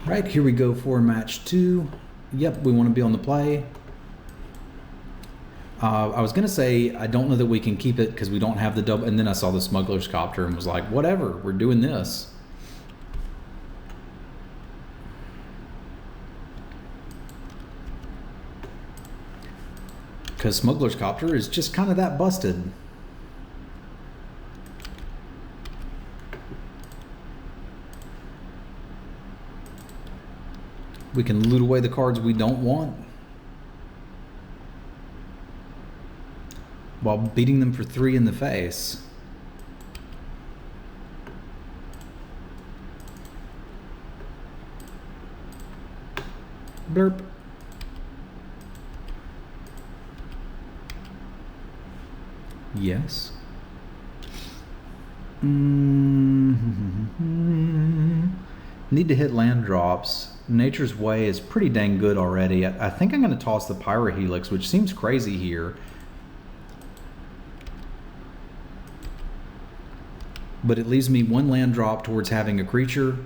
Right, here we go for match 2. Yep, we want to be on the play. I was going to say, I don't know that we can keep it because we don't have the double. And then I saw the smuggler's copter and was like, whatever, we're doing this. Because smuggler's copter is just kind of that busted. We can loot away the cards we don't want while beating them for 3 in the face. Blurp. Yes. Need to hit land drops. Nature's Way is pretty dang good already. I think I'm going to toss the Pyrohelix, which seems crazy here. But it leaves me 1 land drop towards having a creature,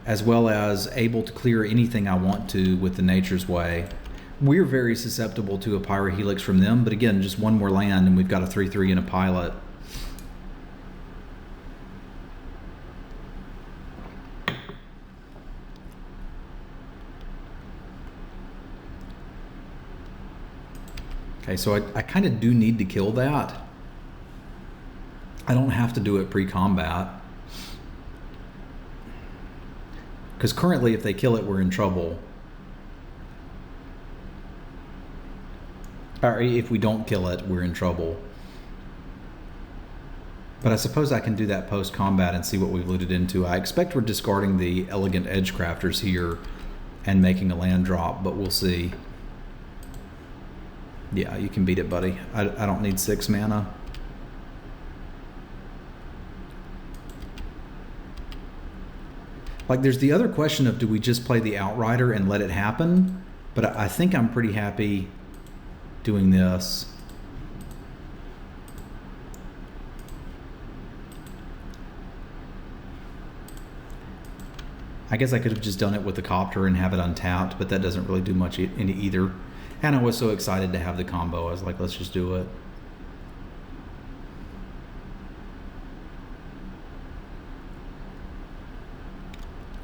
as well as able to clear anything I want to with the Nature's Way. We're very susceptible to a Pyrohelix from them, but again, just 1 more land and we've got a 3/3 and a pilot. Okay, so I kind of do need to kill that. I don't have to do it pre-combat. Because currently if they kill it, we're in trouble. Or if we don't kill it, we're in trouble. But I suppose I can do that post-combat and see what we've looted into. I expect we're discarding the Elegant Edgecrafters here and making a land drop, but we'll see. Yeah, you can beat it, buddy. I don't need 6 mana. Like, there's the other question of, do we just play the Outrider and let it happen? But I think I'm pretty happy doing this. I guess I could have just done it with the Copter and have it untapped, but that doesn't really do much in either. And I was so excited to have the combo, I was like, let's just do it.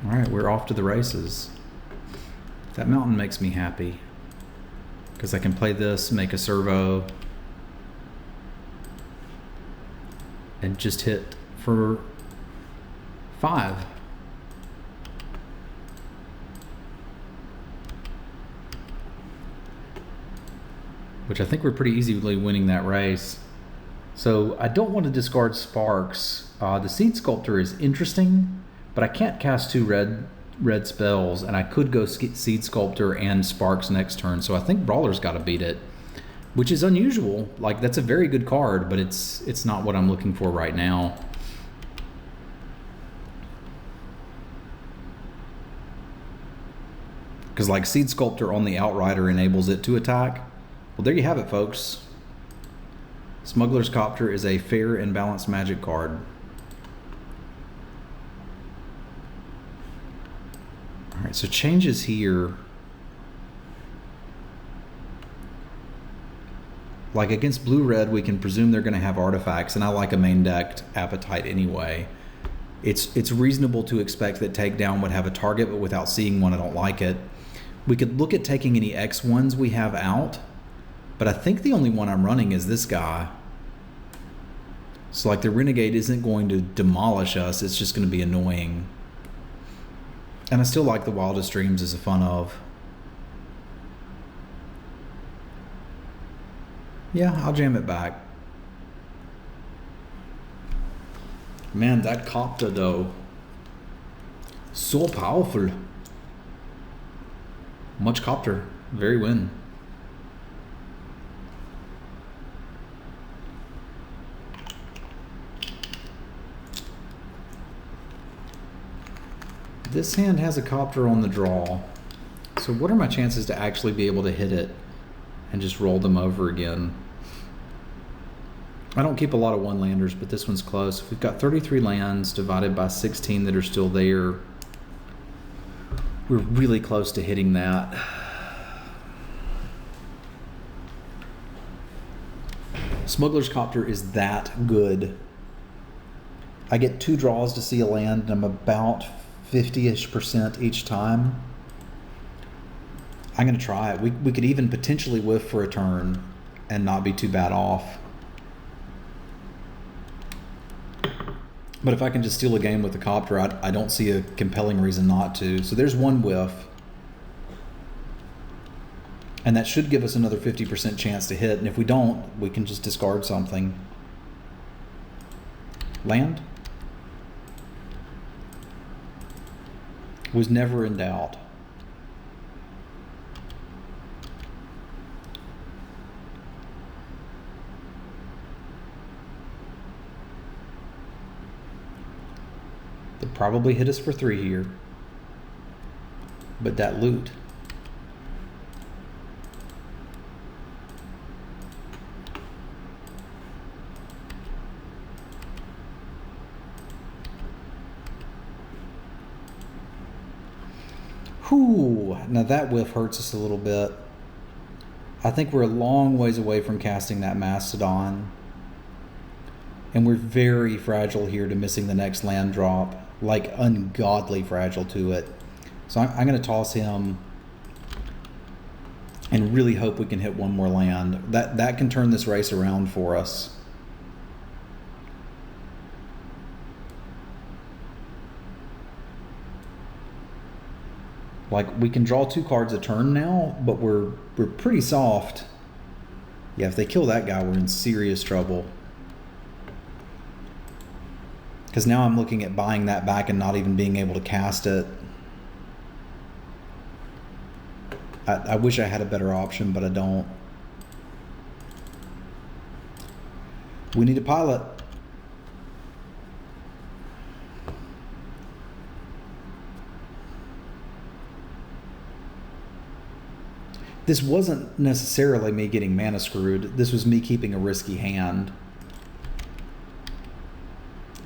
All right, we're off to the races. That mountain makes me happy because I can play this, make a servo, and just hit for 5. Which I think we're pretty easily winning that race. So I don't want to discard Sparks. The Seed Sculptor is interesting, but I can't cast 2 red spells, and I could go Seed Sculptor and Sparks next turn, so I think Brawler's got to beat it, which is unusual. Like, that's a very good card, but it's not what I'm looking for right now. Because like Seed Sculptor on the Outrider enables it to attack. Well, there you have it, folks. Smuggler's Copter is a fair and balanced Magic card. All right, so changes here. Like against blue-red, we can presume they're going to have artifacts, and I like a main-decked Appetite anyway. It's reasonable to expect that Takedown would have a target, but without seeing one, I don't like it. We could look at taking any X1s we have out, but I think the only one I'm running is this guy. So like the Renegade isn't going to demolish us, it's just going to be annoying. And I still like the Wildest Dreams as a fun of. Yeah, I'll jam it back. Man, that Copter though, so powerful. Much Copter, very win. This hand has a Copter on the draw. So what are my chances to actually be able to hit it and just roll them over again? I don't keep a lot of one-landers, but this one's close. We've got 33 lands divided by 16 that are still there. We're really close to hitting that. Smuggler's Copter is that good. I get 2 draws to see a land, and I'm about 50-ish% each time. I'm going to try it. We could even potentially whiff for a turn and not be too bad off. But if I can just steal a game with the Copter, I don't see a compelling reason not to. So there's 1 whiff. And that should give us another 50% chance to hit. And if we don't, we can just discard something. Land? Was never in doubt. They'll probably hit us for 3 here. But that loot. Whew, now that whiff hurts us a little bit. I think we're a long ways away from casting that Mastodon. And we're very fragile here to missing the next land drop. Like ungodly fragile to it. So I'm going to toss him and really hope we can hit 1 more land. That can turn this race around for us. Like, we can draw 2 cards a turn now, but we're pretty soft. Yeah, if they kill that guy, we're in serious trouble. Because now I'm looking at buying that back and not even being able to cast it. I wish I had a better option, but I don't. We need a pilot. This wasn't necessarily me getting mana screwed. This was me keeping a risky hand.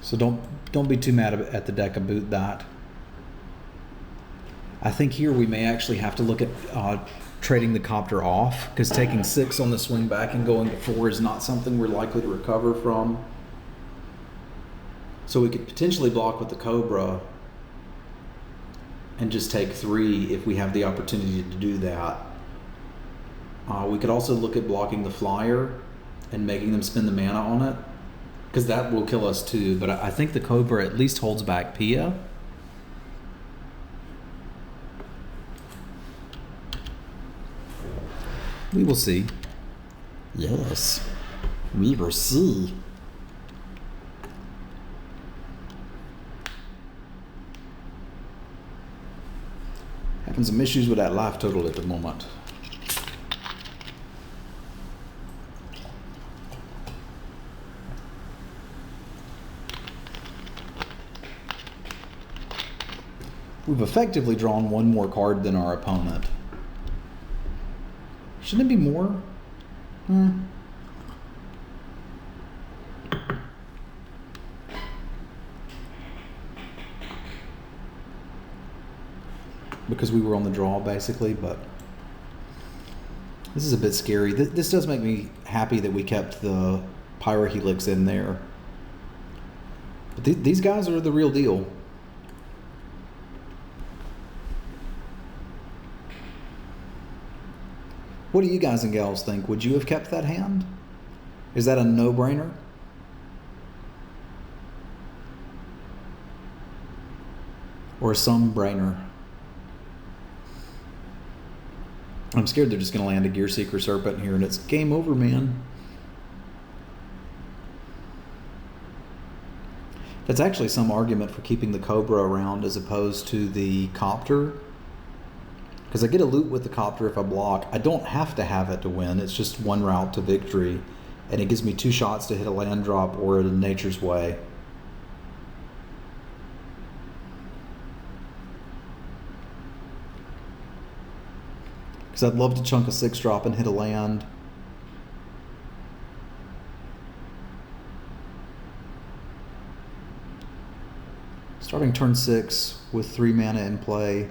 So don't be too mad at the deck about that. I think here we may actually have to look at trading the Copter off, because taking 6 on the swing back and going to 4 is not something we're likely to recover from. So we could potentially block with the Cobra and just take 3 if we have the opportunity to do that. We could also look at blocking the Flyer and making them spend the mana on it, because that will kill us too. But I think the Cobra at least holds back Pia. We will see. Yes, we will see. Having some issues with that life total at the moment. We've effectively drawn 1 more card than our opponent. Shouldn't it be more? Because we were on the draw, basically, but this is a bit scary. This does make me happy that we kept the Pyrohelix in there. But these guys are the real deal. What do you guys and gals think? Would you have kept that hand? Is that a no-brainer? Or some brainer? I'm scared they're just going to land a Gear Seeker Serpent here and it's game over, man. That's actually some argument for keeping the Cobra around as opposed to the Copter. Because I get a loot with the Copter if I block. I don't have to have it to win. It's just 1 route to victory. And it gives me 2 shots to hit a land drop or in Nature's Way. Because I'd love to chunk a 6-drop and hit a land. Starting turn 6 with 3 mana in play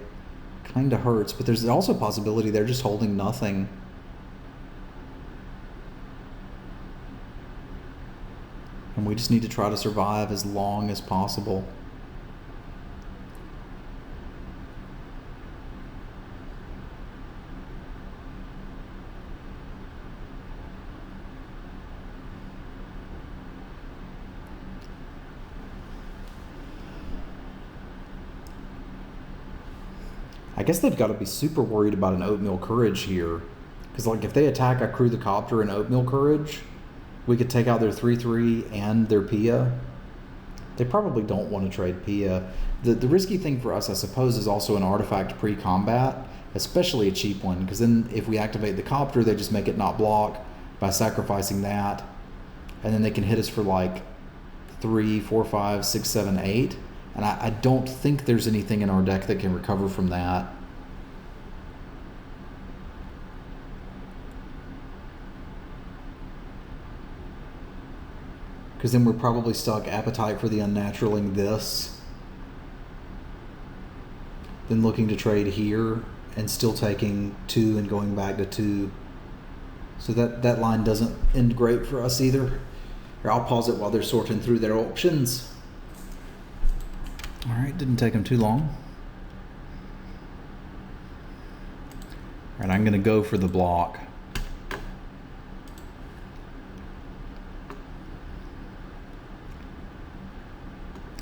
Kind of hurts, but there's also a possibility they're just holding nothing. And we just need to try to survive as long as possible. I guess they've got to be super worried about an Oatmeal Courage here. Because like if they attack, I crew the Copter and Oatmeal Courage, we could take out their 3/3 and their Pia. They probably don't want to trade Pia. The risky thing for us, I suppose, is also an artifact pre-combat, especially a cheap one. Because then if we activate the Copter, they just make it not block by sacrificing that. And then they can hit us for like 3, 4, 5, 6, 7, 8. And I don't think there's anything in our deck that can recover from that. Because then we're probably stuck Appetite for the Unnaturaling this. Then looking to trade here and still taking 2 and going back to 2. So that line doesn't end great for us either. Here, I'll pause it while they're sorting through their options. All right, didn't take them too long. All right, I'm going to go for the block.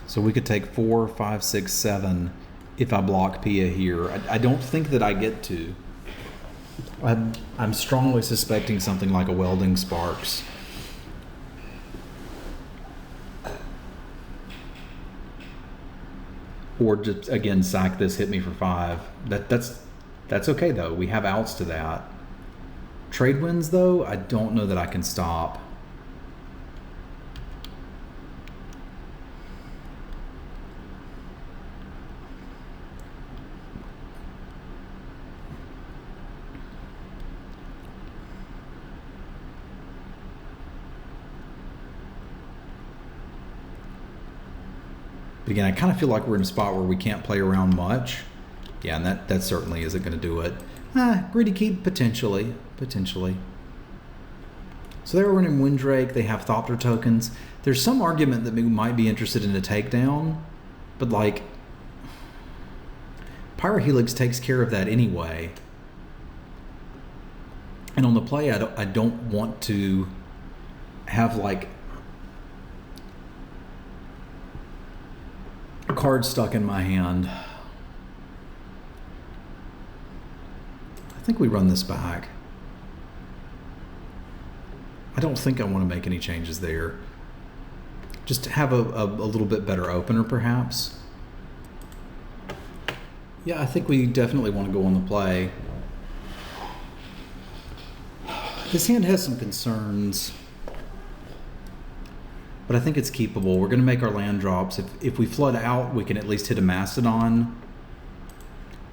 So we could take 4, 5, 6, 7 if I block Pia here. I don't think that I get to. I'm strongly suspecting something like a Welding Sparks. Or just, again, sack this, hit me for 5. That's okay, though. We have outs to that. Trade wins, though, I don't know that I can stop. But again, I kind of feel like we're in a spot where we can't play around much. Yeah, and that certainly isn't going to do it. Greedy Keep, potentially. So they're running Windrake. They have Thopter tokens. There's some argument that we might be interested in a takedown, but like, Pyrohelix takes care of that anyway. And on the play, I don't want to have like a card stuck in my hand. I think we run this back. I don't think I want to make any changes there. Just to have a little bit better opener, perhaps. Yeah, I think we definitely want to go on the play. This hand has some concerns, but I think it's keepable. We're going to make our land drops. If we flood out, we can at least hit a Mastodon.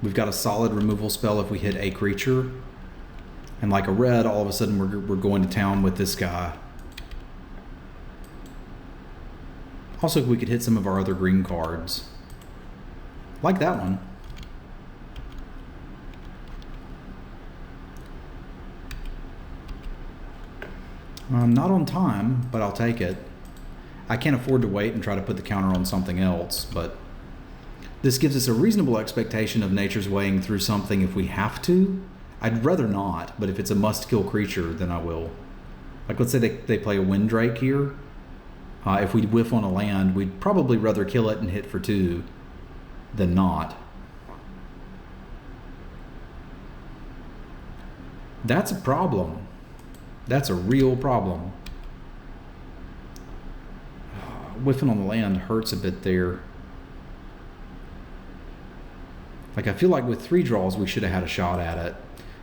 We've got a solid removal spell if we hit a creature. And like a red, all of a sudden we're going to town with this guy. Also, we could hit some of our other green cards. Like that one. Not on time, but I'll take it. I can't afford to wait and try to put the counter on something else, but this gives us a reasonable expectation of nature's weighing through something if we have to. I'd rather not, but if it's a must-kill creature, then I will. Like, let's say they play a Windrake here. If we whiff on a land, we'd probably rather kill it and hit for 2 than not. That's a problem. That's a real problem. Whiffing on the land hurts a bit there. Like, I feel like with 3 draws, we should have had a shot at it.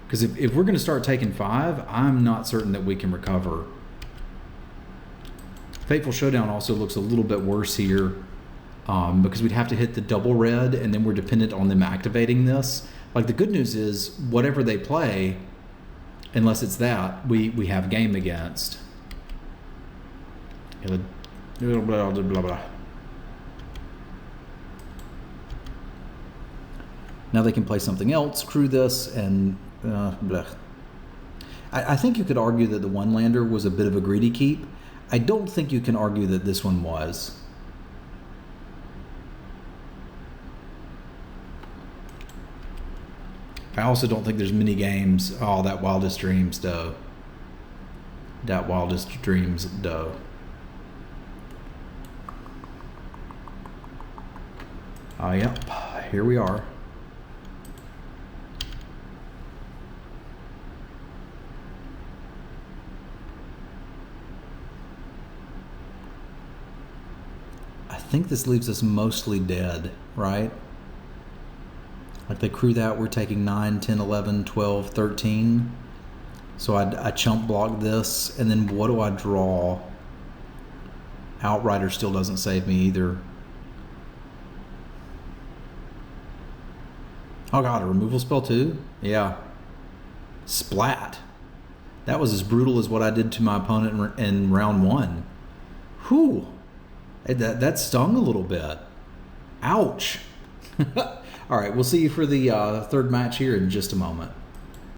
Because if we're going to start taking 5, I'm not certain that we can recover. Fateful Showdown also looks a little bit worse here. Because we'd have to hit the double red, and then we're dependent on them activating this. Like, the good news is, whatever they play, unless it's that, we have game against. Blah, blah, blah, blah, blah. Now they can play something else, crew this, and blech. I think you could argue that the one lander was a bit of a greedy keep. I don't think you can argue that this one was. I also don't think there's many games. Oh, that Wildest Dreams dough. That Wildest Dreams dough. Yep. Here we are. I think this leaves us mostly dead, right? Like they crew that, we're taking 9, 10, 11, 12, 13. So I chump block this, and then what do I draw? Outrider still doesn't save me either. Oh god, a removal spell too? Yeah. Splat. That was as brutal as what I did to my opponent in round 1. Whew. That stung a little bit. Ouch. All right, we'll see you for the third match here in just a moment.